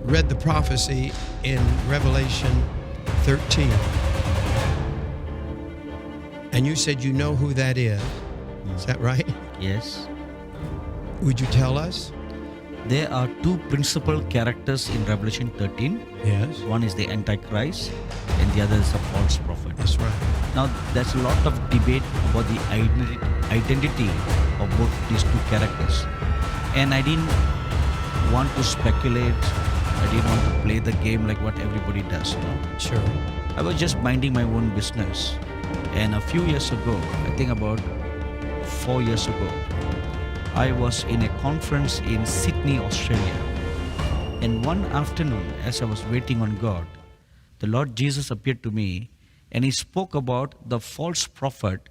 read the prophecy in Revelation 13. And you said you know who that is. Is that right? Yes. Would you tell us? There are two principal characters in Revelation 13. Yes. One is the Antichrist and the other is a false prophet. That's right. Now, there's a lot of debate about the identity of both these two characters. And I didn't want to speculate. I didn't want to play the game like what everybody does. No? Sure. I was just minding my own business. And a few years ago, I think about 4 years ago, I was in a conference in Sydney, Australia. And one afternoon, as I was waiting on God, the Lord Jesus appeared to me and he spoke about the false prophet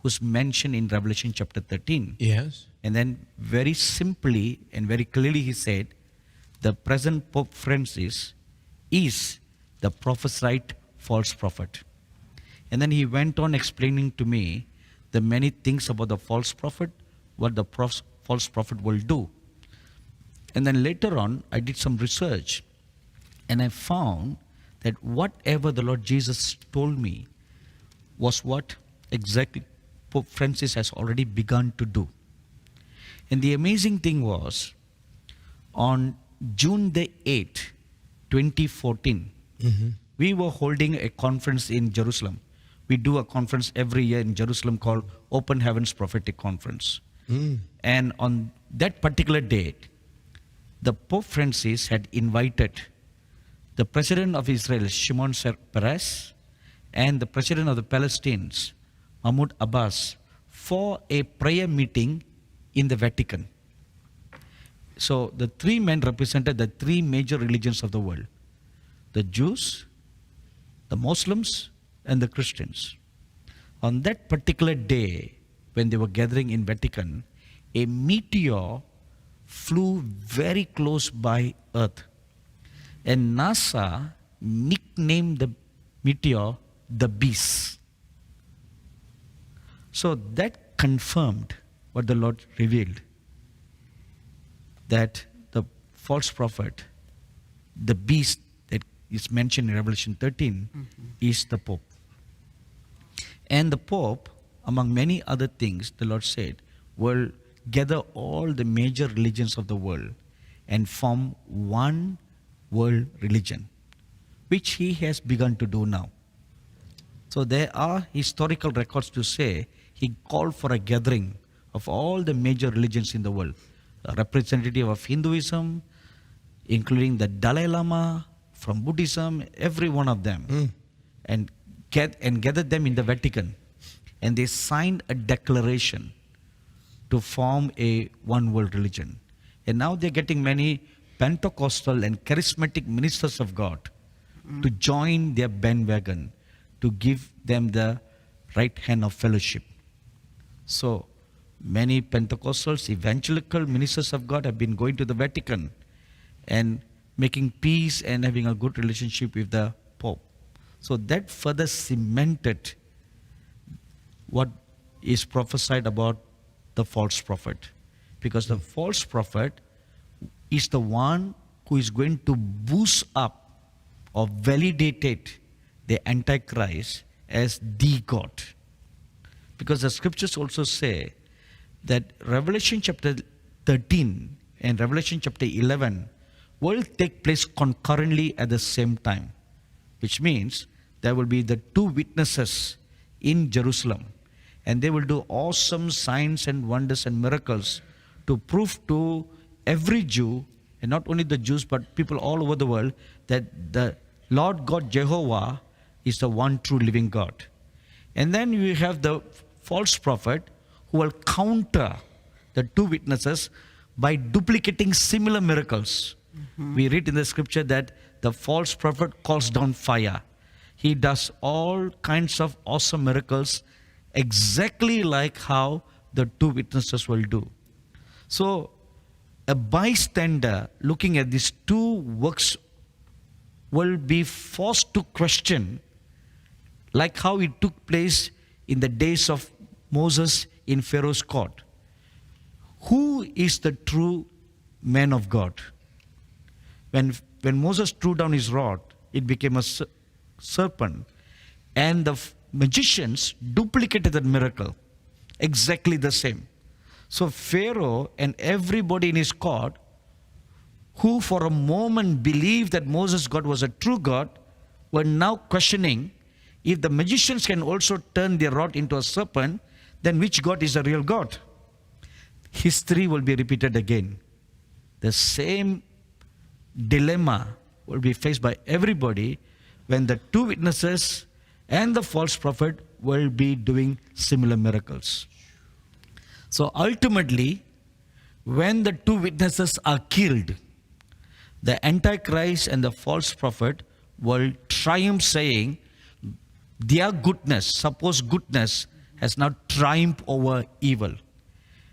who's mentioned in Revelation chapter 13. Yes. And then very simply and very clearly he said, the present Pope Francis is the prophesied false prophet. And then he went on explaining to me the many things about the false prophet, what the false prophet will do. And then later on, I did some research and I found that whatever the Lord Jesus told me was what exactly Pope Francis has already begun to do. And the amazing thing was, on June the 8th, 2014, we were holding a conference in Jerusalem. We do a conference every year in Jerusalem called Open Heavens Prophetic Conference. And on that particular date, the Pope Francis had invited the President of Israel, Shimon Peres, and the President of the Palestinians, Mahmoud Abbas, for a prayer meeting in the Vatican. So the three men represented the three major religions of the world: the Jews, the Muslims, and the Christians. On that particular day, when they were gathering in Vatican, a meteor flew very close by Earth. And NASA nicknamed the meteor the Beast. So that confirmed what the Lord revealed, that the false prophet, the beast that is mentioned in Revelation 13, is the Pope. And the Pope, among many other things, the Lord said, will gather all the major religions of the world and form one world religion, which he has begun to do now. So there are historical records to say he called for a gathering of all the major religions in the world, a representative of Hinduism, including the Dalai Lama, from Buddhism, every one of them, and gathered them in the Vatican. And they signed a declaration to form a one world religion. And now they're getting many Pentecostal and charismatic ministers of God to join their bandwagon, to give them the right hand of fellowship. So many Pentecostals, evangelical ministers of God have been going to the Vatican and making peace and having a good relationship with the Pope. So that further cemented what is prophesied about the false prophet. Because the false prophet is the one who is going to boost up or validate the Antichrist as the God. Because the scriptures also say that Revelation chapter 13 and Revelation chapter 11 will take place concurrently at the same time. Which means there will be the two witnesses in Jerusalem. And they will do awesome signs and wonders and miracles to prove to every Jew, and not only the Jews but people all over the world, that the Lord God Jehovah is the one true living God. And then you have the false prophet who will counter the two witnesses by duplicating similar miracles. We read in the scripture that the false prophet calls down fire. He does all kinds of awesome miracles exactly like how the two witnesses will do. So a bystander looking at these two works will be forced to question, like how it took place in the days of Moses in Pharaoh's court. Who is the true man of God? When when Moses threw down his rod, it became a serpent. And the magicians duplicated that miracle. Exactly the same. So Pharaoh and everybody in his court, who for a moment believed that Moses' God was a true God, were now questioning, if the magicians can also turn their rod into a serpent, then which God is the real God? History will be repeated again. The same dilemma will be faced by everybody when the two witnesses and the false prophet will be doing similar miracles. So ultimately, when the two witnesses are killed, the Antichrist and the false prophet will triumph, saying their goodness, supposed goodness, has now triumphed over evil.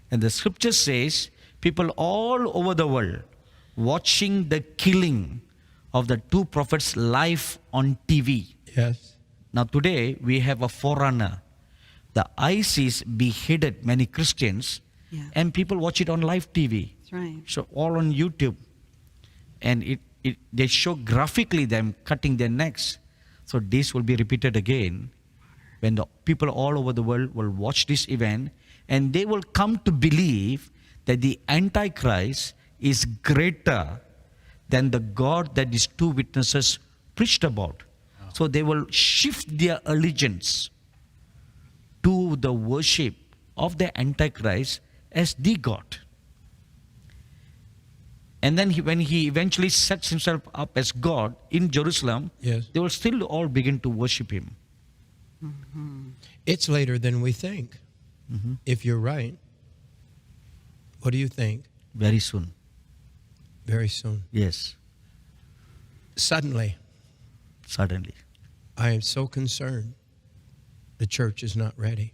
And the scripture says people all over the world watching the killing of the two prophets live on TV. Yes. Now today we have a forerunner. The ISIS beheaded many Christians, and people watch it on live TV. That's right. So all on YouTube. And they show graphically them cutting their necks. So this will be repeated again when the people all over the world will watch this event, and they will come to believe that the Antichrist is greater than the God that these two witnesses preached about. So they will shift their allegiance to the worship of the Antichrist as the God. And then when he eventually sets himself up as God in Jerusalem, Yes. they will still all begin to worship him. It's later than we think. If you're right. What do you think? Very soon. Very soon. Yes, Suddenly, suddenly. I am so concerned the church is not ready.